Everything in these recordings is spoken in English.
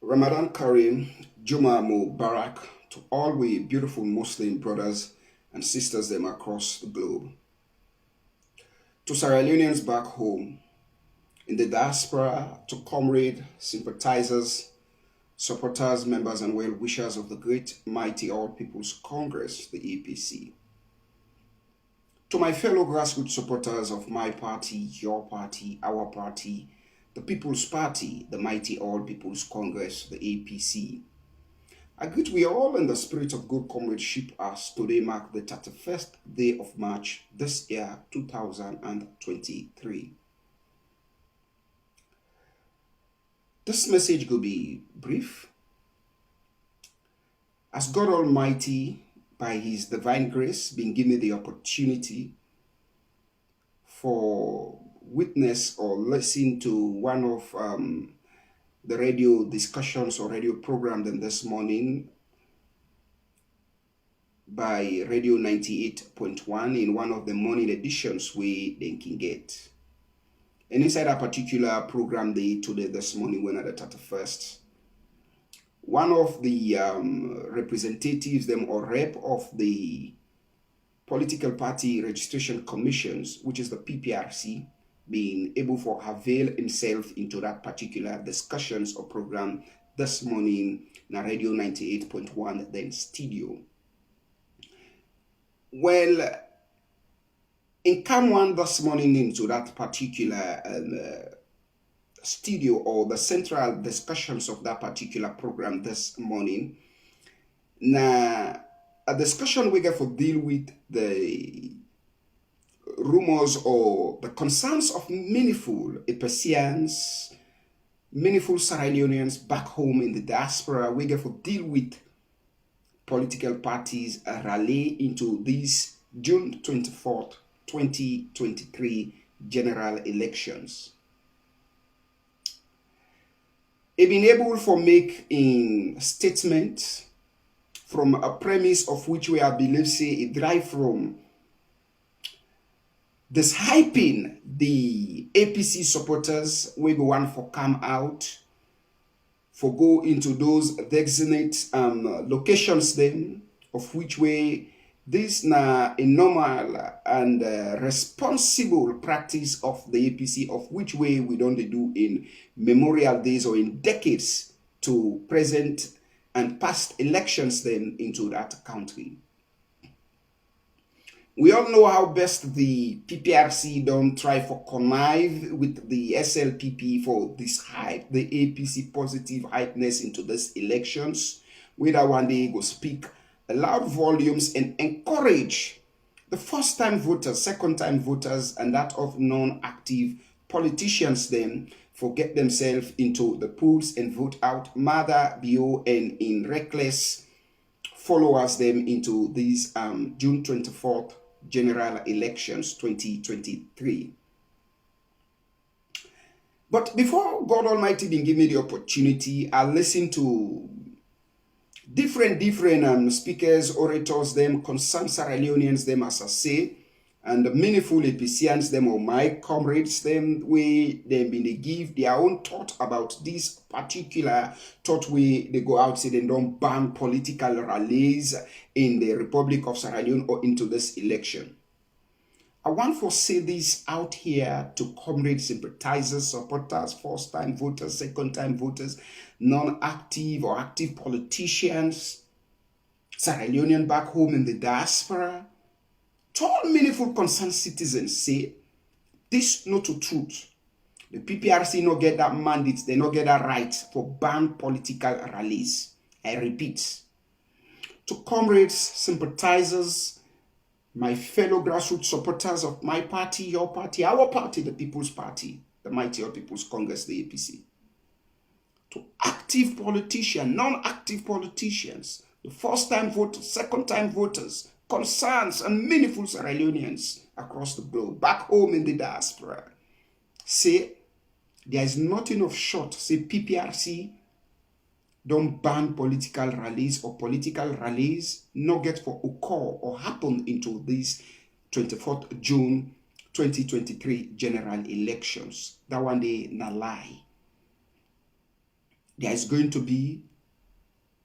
Ramadan Kareem, Juma Mubarak to all we beautiful Muslim brothers and sisters them across the globe. To Sierra Leoneans back home, in the diaspora, to comrade, sympathizers, supporters, members, and well wishers of the great, mighty All People's Congress, the APC. To my fellow grassroots supporters of my party, your party, our party, the People's Party, the mighty All People's Congress, the APC. I greet we all in the spirit of good comradeship as today mark the 31st day of March this year, 2023. This message will be brief. As God Almighty, by His divine grace, been given the opportunity for witness or listen to one of the radio discussions or radio program then this morning by Radio 98.1 in one of the morning editions we then can get. And inside a particular program day today this morning when at the 31st, one of the representatives them or rep of the Political Party Registration Commissions, which is the PPRC, being able to avail himself into that particular discussions or program this morning in Radio 98.1 then studio. Well, in come one this morning into that particular studio or the central discussions of that particular program this morning. Now, a discussion we get to deal with the rumors or the concerns of meaningful APCians, meaningful Sierra Leoneans back home in the diaspora. We get to deal with political parties rally into these June 24th, 2023 general elections. It been able to make in statement from a premise of which we are believe say it drive from this hyping the APC supporters we go on for come out for go into those designate locations then of which way this na a normal and responsible practice of the APC of which way we don't do in memorial days or in decades to present and past elections then into that country. We all know how best the PPRC don't try for connive with the SLPP for this hype, the APC positive hypeness into these elections, whether one day go speak loud volumes and encourage the first-time voters, second-time voters, and that of non-active politicians then forget themselves into the polls and vote out Mother BO and in reckless followers them into these June 24th general elections 2023. But before God Almighty been give me the opportunity, I listened to different speakers, orators, them, concerned Sierra Leoneans, them as I say, and the meaningful APCians, them or my comrades, them way they been they give their own thought about this particular thought way they go out say they don't ban political rallies in the Republic of Sierra Leone or into this election. I want to say this out here to comrade sympathizers, supporters, first-time voters, second-time voters, non-active or active politicians, Sierra Leonean back home in the diaspora, to all meaningful concerned citizens say, this not to truth. The PPRC not get that mandate, they not get that right for ban political rallies. I repeat, to comrades, sympathizers, my fellow grassroots supporters of my party, your party, our party, the People's Party, the mighty All People's Congress, the APC. To active politicians, non-active politicians, the first-time voters, second-time voters, concerns and meaningful Sierra Leoneans across the globe, back home in the diaspora, say there is nothing of short, say PPRC don't ban political rallies or political rallies not get for occur or happen into these 24th June 2023 general elections. That one day na lie. there is going to be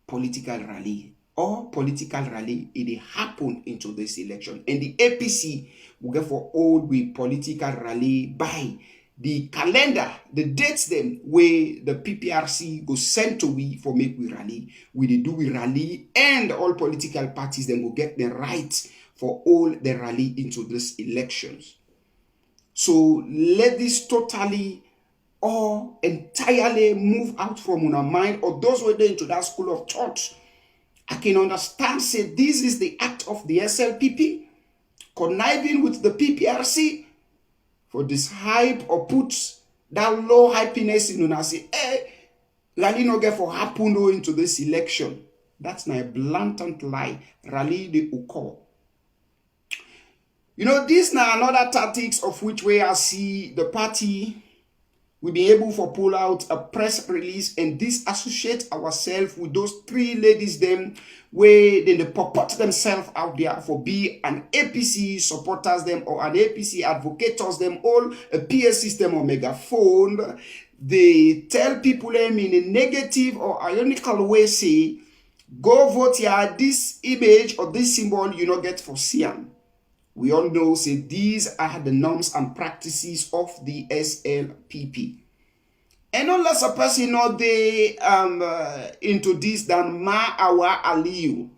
political rally. Or political rally, it happen into this election. And the APC will get for all the political rally by the calendar, the dates them where the PPRC go send to we for make we rally. We do we rally, and all political parties then will get the right for all the rally into this elections. So let this totally or entirely move out from our mind, or those who are into that school of thought. I can understand, say this is the act of the SLPP conniving with the PPRC for this hype, or put that low happiness in and say, hey, rally no get for happen into this election. That's not a blatant lie. Rally the occur. You know, these now another tactics of which way I see the party will be able to pull out a press release and disassociate ourselves with those three ladies them where they purport themselves out there for be an APC supporters them or an APC advocates them, all a PS system or megaphone. They tell people them in a negative or ironical way, say, go vote here, this image or this symbol you not get for Siam. We all know, say, these are the norms and practices of the SLPP. And unless a person know they into this than Ma'awa Aliyu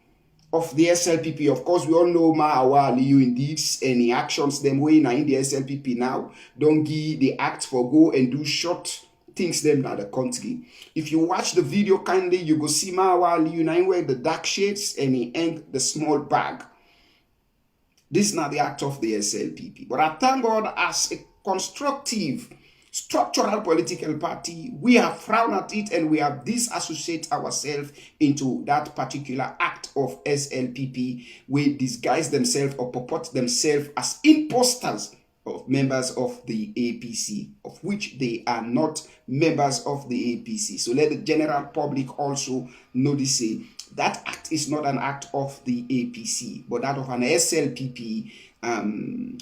of the SLPP. Of course, we all know Ma'awa Aliyu indeed, any actions them way now in the SLPP now. Don't give the act for go and do short things them now the country. If you watch the video kindly, you go see Ma'awa Aliyu now wear the dark shades and he hang the small bag. This is not the act of the SLPP. But I thank God, as a constructive, structural political party, we have frowned at it and we have disassociated ourselves into that particular act of SLPP. We disguise themselves or purport themselves as imposters of members of the APC, of which they are not members of the APC. So let the general public also notice that act is not an act of the APC, but that of an SLPP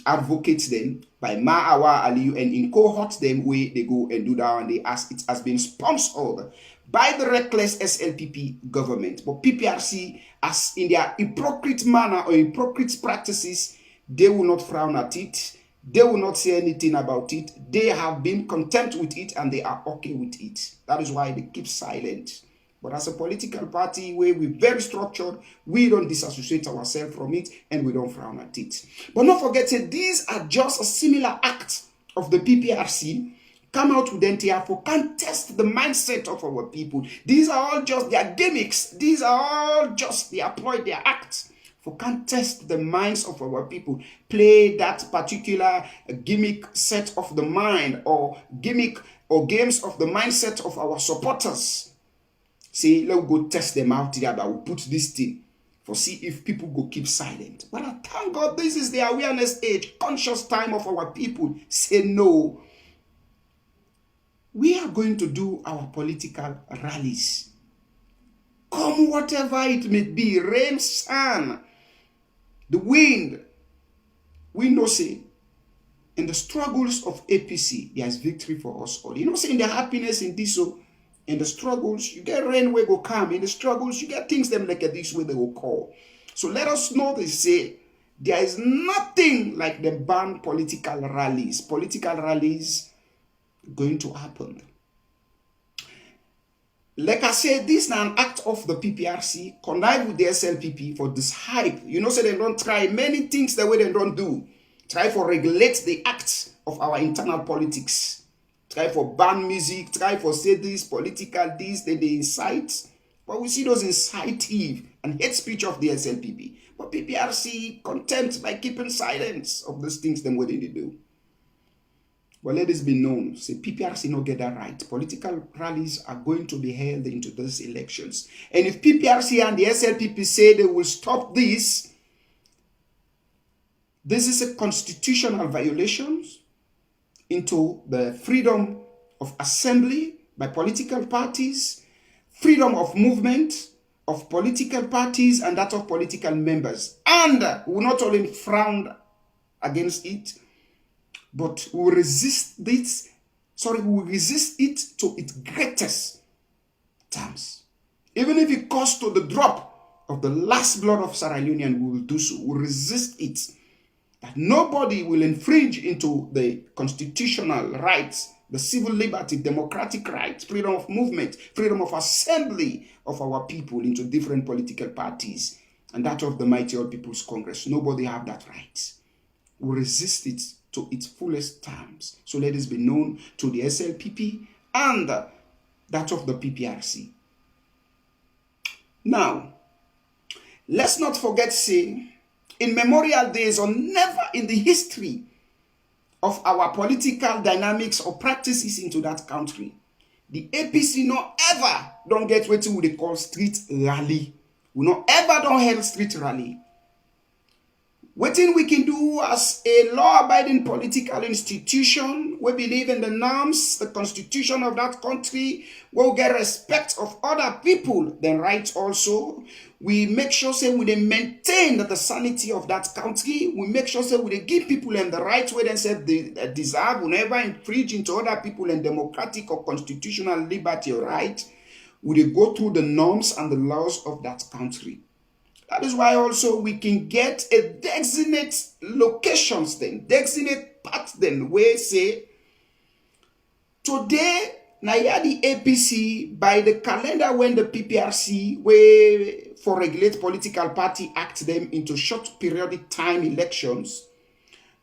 advocates them by Ma'awa Aliyu, and in cohorts them where they go and do that, and they ask it has been sponsored by the reckless SLPP government. But PPRC, as in their hypocrite manner or hypocrite practices, they will not frown at it. They will not say anything about it. They have been content with it and they are okay with it. That is why they keep silent. But as a political party where we're very structured, we don't disassociate ourselves from it and we don't frown at it. But don't forget that these are just a similar act of the PPRC come out with NTR for contest the mindset of our people. These are all just their gimmicks. These are all just they employ their acts for contest the minds of our people. Play that particular gimmick set of the mind or gimmick or games of the mindset of our supporters. Say, let's go test them out here, but we'll put this thing for see if people go keep silent. But I thank God this is the awareness age, conscious time of our people. Say no. We are going to do our political rallies. Come whatever it may be, rain, sun, the wind. We know, say, in the struggles of APC, there is victory for us all. You know, say, in the happiness in this, so in the struggles, you get rain where go come. In the struggles, you get things them like this way they will call. So let us know they say there is nothing like the banned political rallies. Political rallies going to happen. Like I said, this is an act of the PPRC connive with the SLPP for this hype. You know, so they don't try many things the way they don't do. Try for regulate the acts of our internal politics. Try for ban music, try for say this, political this, then they incite. But we see those incitive and hate speech of the SLPP. But PPRC content by keeping silence of those things them what they do. But let this be known, say PPRC not get that right. Political rallies are going to be held into those elections. And if PPRC and the SLPP say they will stop this is a constitutional violation into the freedom of assembly by political parties, freedom of movement of political parties and that of political members. And we will not only frown against it, but we will resist this, we will resist it to its greatest terms. Even if it costs to the drop of the last blood of Sierra Leonean, we will do so. We will resist it. That nobody will infringe into the constitutional rights, the civil liberty, democratic rights, freedom of movement, freedom of assembly of our people into different political parties, and that of the Mighty All People's Congress. Nobody have that right. We resist it to its fullest terms. So let this be known to the SLPP and that of the PPRC. Now, let's not forget, say, in memorial days or never in the history of our political dynamics or practices into that country, the APC not ever don't get what they call street rally. We not ever don't have street rally. What we can do as a law-abiding political institution, we believe in the norms, the constitution of that country, we'll get respect of other people, then rights also. We make sure say we maintain the sanity of that country. We make sure say we give people and the rights where themselves they deserve. We never infringe into other people and democratic or constitutional liberty or right. We go through the norms and the laws of that country. That is why also we can get a designate locations then, designate parts then, where say, today, now the APC, by the calendar when the PPRC, where for regulate political party act them into short periodic time elections,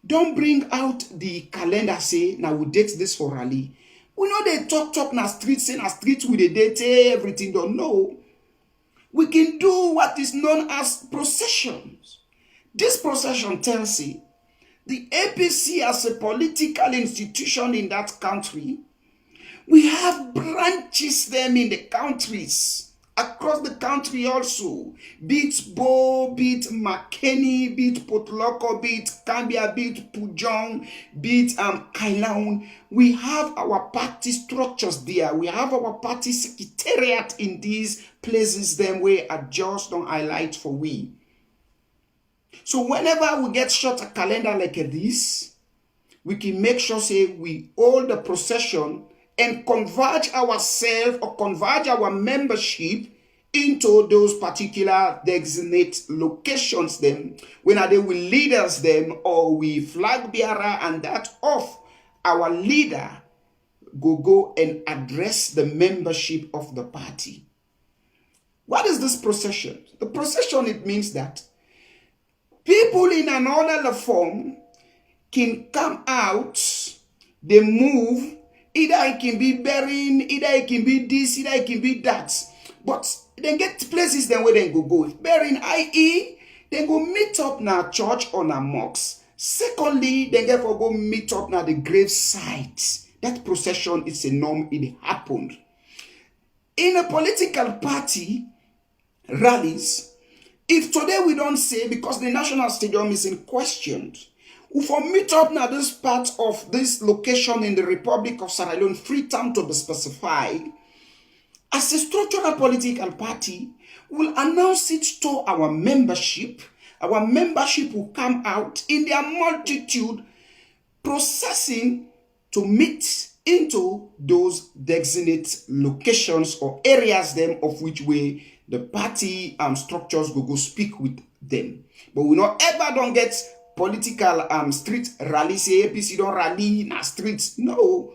don't bring out the calendar say, now we date this for rally. We know they talk na street, say na street with the date, everything don't know. We can do what is known as processions. This procession tells you the APC as a political institution in that country, we have branches them in the countries, across the country also, be it Bo, be it Makeni, be it Potloko, be it Kambia, be it Pujong, be it Kailaun. We have our party structures there. We have our party secretariat in these places them where I just don't highlight for we. So whenever we get short a calendar like this, we can make sure say we hold the procession and converge ourselves or converge our membership into those particular designate locations them, when are they will leaders them or we flag bearer and that of our leader go and address the membership of the party. What is this procession? The procession, it means that people in another form can come out, they move, either it can be burying, either it can be this, either it can be that. But they get places then where they go. Burying, i.e., they go meet up na church or na mosque. Secondly, they get for go meet up na the grave site. That procession is a norm, it happened. In a political party, rallies, if today we don't say, because the national stadium is in question, we for meet up now this part of this location in the Republic of Sierra Leone, Freetown to be specified, as a structural political party, we'll announce it to our membership. Our membership will come out in their multitude, processing to meet into those designate locations or areas them of which way the party structures go speak with them. But we not ever don't get political street rallies, say APC don't rally in our streets. No.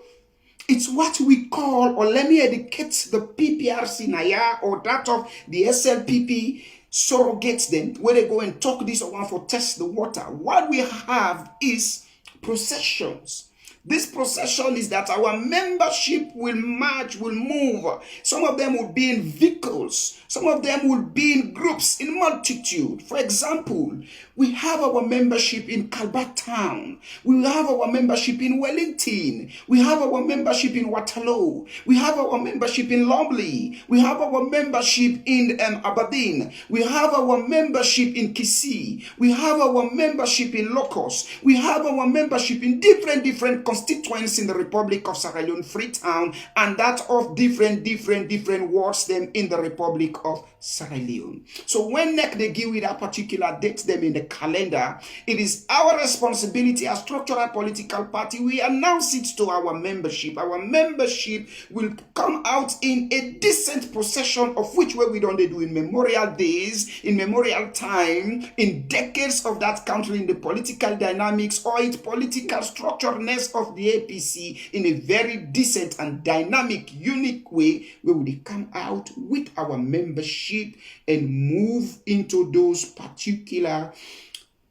It's what we call, or let me educate the PPRC Naya or that of the SLPP surrogates them, where they go and talk this or one for test the water. What we have is processions. This procession is that our membership will march, will move. Some of them will be in vehicles. Some of them will be in groups, in multitude. For example, we have our membership in Kalbat Town. We have our membership in Wellington. We have our membership in Waterloo. We have our membership in Lumley. We have our membership in Aberdeen. We have our membership in Kisii. We have our membership in Locust. We have our membership in different constituents in the Republic of Sierra Leone, Freetown, and that of different wards them in the Republic of Sierra Leone. So when NEC they give with that particular date them in the calendar, it is our responsibility as structural political party. We announce it to our membership. Our membership will come out in a decent procession, of which way we don't do in memorial days, in memorial time, in decades of that country, in the political dynamics or its political structuredness of the APC, in a very decent and dynamic, unique way, where we come out with our membership and move into those particular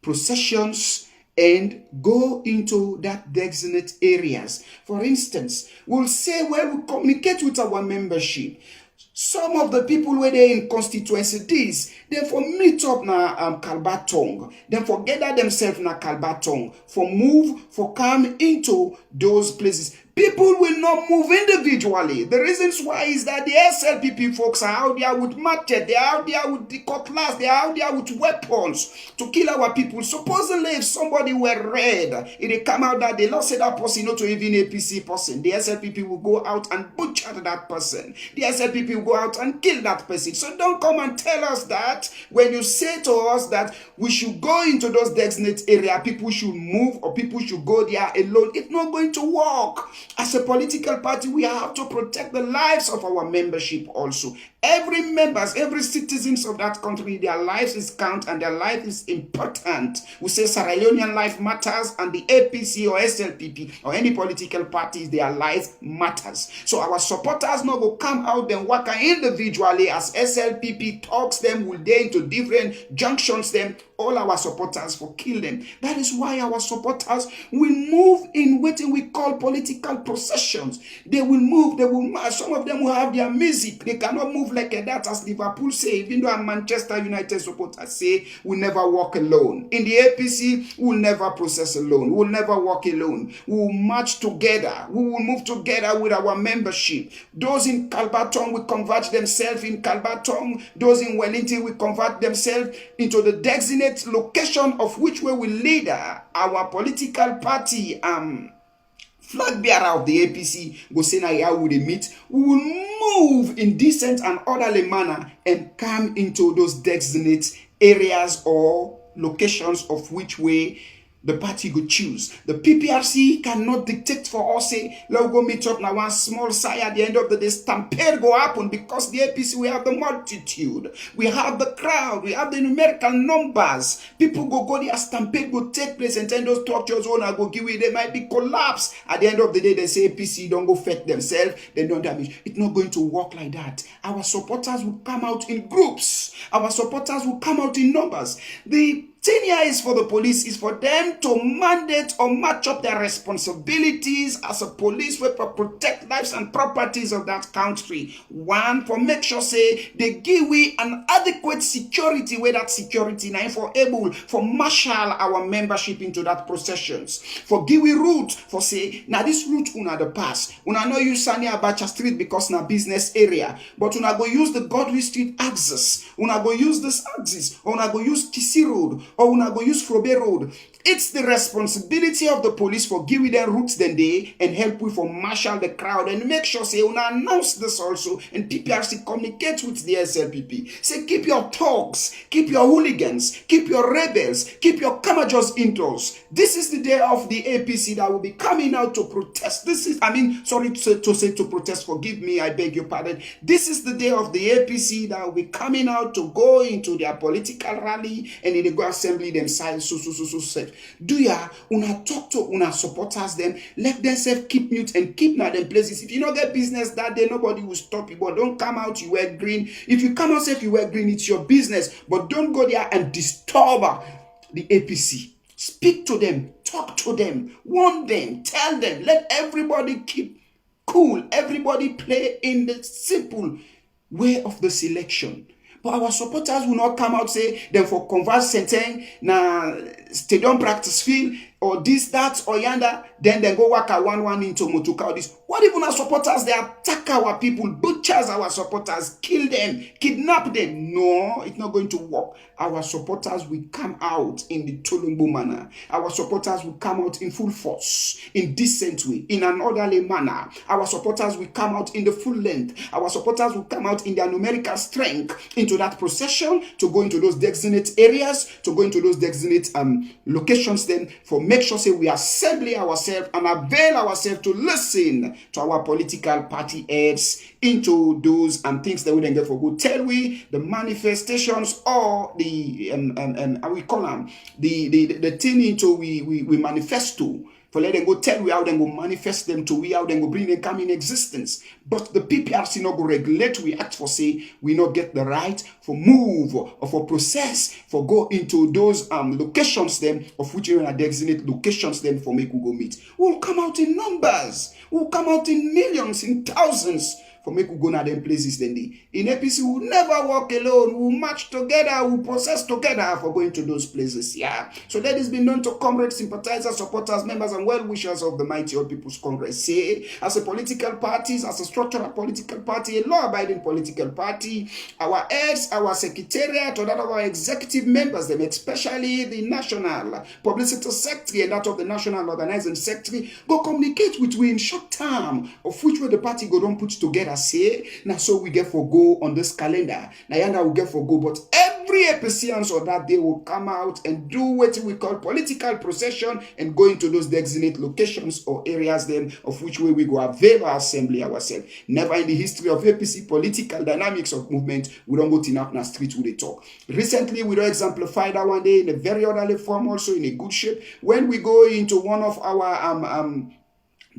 processions and go into that designated areas. For instance, we'll say, well, we communicate with our membership. Some of the people where they in constituencies, they for meet up na Kalbatong, then for gather themselves na Kalbatong, for move, for come into those places. People will not move individually. The reasons why is that the SLPP folks are out there with machete, they are out there with the cutlass, they are out there with weapons to kill our people. Supposedly, if somebody were red, if they come out that they not say that person, not to even APC person, the SLPP will go out and butcher that person. The SLPP will go out and kill that person. So don't come and tell us that when you say to us that we should go into those designated area, people should move or people should go there alone. It's not going to work. As a political party, we have to protect the lives of our membership also. Every members, every citizens of that country, their lives is count and their life is important. We say Sierra Leonean life matters, and the APC or SLPP or any political parties, their life matters. So our supporters not go come out and work individually as SLPP talks them, will they into different junctions them, all our supporters for kill them. That is why our supporters will move in what we call political processions. They will move, they will march. Some of them will have their music. They cannot move like that, as Liverpool say, even though a Manchester United supporters say, we never walk alone. In the APC, we will never process alone. We will never walk alone. We will march together. We will move together with our membership. Those in Kalbatong will convert themselves in Kalbatong. Those in Wellington will convert themselves into the designated location of which we will lead our political party flag bearer of the APC go say na here we dey meet. We will move in decent and orderly manner and come into those designated areas or locations of which way the party go choose. The PPRC cannot dictate for us, say, let's go meet up now one small side at the end of the day. Stampede go happen because the APC, we have the multitude, we have the crowd, we have the numerical numbers. People go there, stampede go take place, and then those structures owner go give it, they might be collapse. At the end of the day, they say APC don't go fed themselves, they don't damage. It's not going to work like that. Our supporters will come out in groups. Our supporters will come out in numbers. The thing here is for the police is for them to mandate or match up their responsibilities as a police way to protect lives and properties of that country. One, for make sure say they give we an adequate security where that security now for able for marshal our membership into that processions. For give we route for say now this route una the pass. Una no use Sani Abacha Street because na business area, but una go use the Godwin Street axis. Una go use this axis, or una go use Kisi Road, or una go use Frobe Road. It's the responsibility of the police for giving them routes then day and help we for marshal the crowd and make sure say una announce this also and PPRC communicate with the SLPP. Say keep your thugs, keep your hooligans, keep your rebels, keep your Kamajos intos. This is the day of the APC that will be coming out to protest. This is, sorry to say to protest, forgive me, I beg your pardon. This is the day of the APC that will be coming out to go into their political rally and in the go assembly themselves. So. Do ya una talk to una supporters them, let themselves keep mute and keep na them places. If you don't get business that day, nobody will stop you. But don't come out, you wear green. If you come out, say if you wear green, it's your business. But don't go there and disturb the APC. Speak to them, talk to them, warn them, tell them, let everybody keep cool. Everybody play in the simple way of the selection. But our supporters will not come out say them for convert Senten na stadium practice field or this, that, or yonder. Then they go work at 1-1 into Motuka or this. What even our supporters, they attack our people, butchers our supporters, kill them, kidnap them. No, it's not going to work. Our supporters will come out in the Tolumbo manner. Our supporters will come out in full force, in decent way, in an orderly manner. Our supporters will come out in the full length. Our supporters will come out in their numerical strength into that procession, to go into those designated areas, to go into those designated locations, then for make sure say we assemble ourselves and avail ourselves to listen to our political party heads into those things that we then get for good. Tell we the manifestations or the we call them the thing into we manifesto. For let them go tell we how them go manifest them to we how them go bring them come in existence. But the PPRC not go regulate we act for say we not get the right for move or for process for go into those locations them of which we are designate locations them for make we go meet. We'll come out in numbers. We'll come out in millions, in thousands. For make we go na them places then in APC we'll never walk alone. We'll march together, we'll process together for going to those places. Yeah. So that has been known to comrades, sympathizers, supporters, members, and well-wishers of the Mighty Old People's Congress. Say, as a political party, as a structural political party, a law-abiding political party, our heads, our secretariat, or that of our executive members, them especially the National Publicity Secretary and that of the National Organizing Secretary, go communicate with we in short term, of which way the party go don't put together. Say now, so we get for go on this calendar. Now, yanda we get for go, but every APCians on that day will come out and do what we call political procession and go into those designated locations or areas then of which way we go avail our assembly ourselves. Never in the history of APC political dynamics of movement we don't go to Napna street with the talk. Recently, we don't exemplify that one day in a very orderly form, also in a good shape. When we go into one of our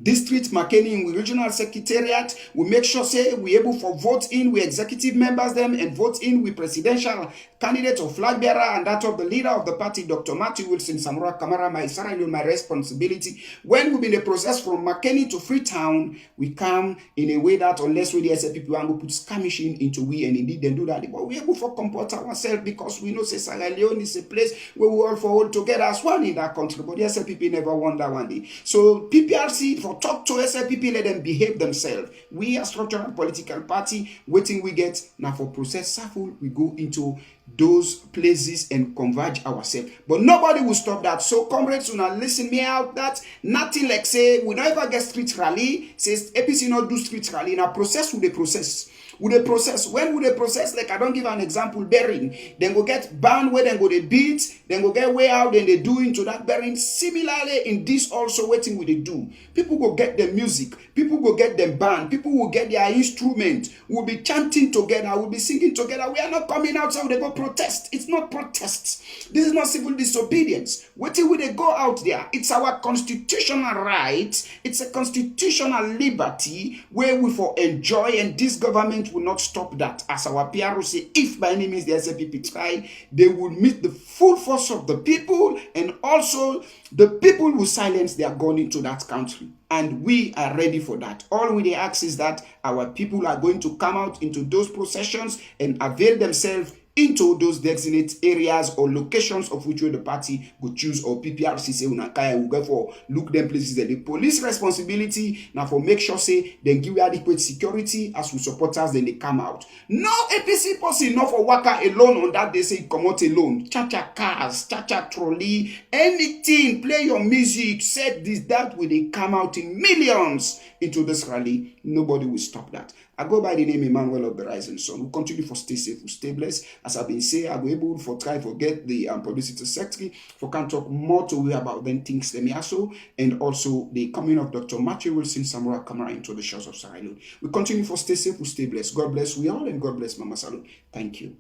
district McKinney regional secretariat, we make sure say we able for vote in we executive members them and vote in we presidential candidate or flag bearer and that of the leader of the party, Dr. Matthew Wilson Samora Kamara, my responsibility. When we be in the process from McKinney to Freetown, we come in a way that unless we the SFP want to put skirmishing into we and indeed then do that, but we able for comport ourselves because we know say Sierra Leone is a place where we all for all together as one in that country, but the SFP never won that one day. So PPRC for talk to SFP, let them behave themselves. We are structural political party, waiting we get now for process sample, we go into those places and converge ourselves. But nobody will stop that. So comrades, you now listen me out that nothing like say we don't ever get street rally, says APC not do street rally. Now process with the process. With the process, when would they process? Like I don't give an example, bearing. Then go get band where then go they beat, then go get way out, then they do into that bearing. Similarly, in this also waiting with they do. People go get the music, people go get them band, people will get their instrument, we'll be chanting together, we'll be singing together. We are not coming outside, they go protest. It's not protest. This is not civil disobedience. Waiting will they go out there. It's our constitutional right, it's a constitutional liberty where we for enjoy, and this government will not stop that. As our PRO say, if by any means the SFP try, they will meet the full force of the people, and also the people will silence their gun into that country. And we are ready for that. All we ask is that our people are going to come out into those processions and avail themselves into those designated areas or locations of which way the party would choose, or PPRC say unakaya will go for look them places that the police responsibility now for make sure say then give adequate security as we supporters then they come out. No APC person not for worker alone on that they say come out alone. Cha-cha cars, cha-cha trolley, anything, play your music, set this, that will they come out in millions into this rally. Nobody will stop that. I go by the name Emmanuel of the Rising Sun. We'll continue for stay safe, we'll stay blessed. As I've been saying, I'll be able for try to get the publicity secretary for can talk more to you about then things them also, and also the coming of Dr. Matthew Wilson Samora Kamara into the shores of Sierra Leone. We continue for stay safe, we'll stay blessed. God bless we all, and God bless Mama Salud. Thank you.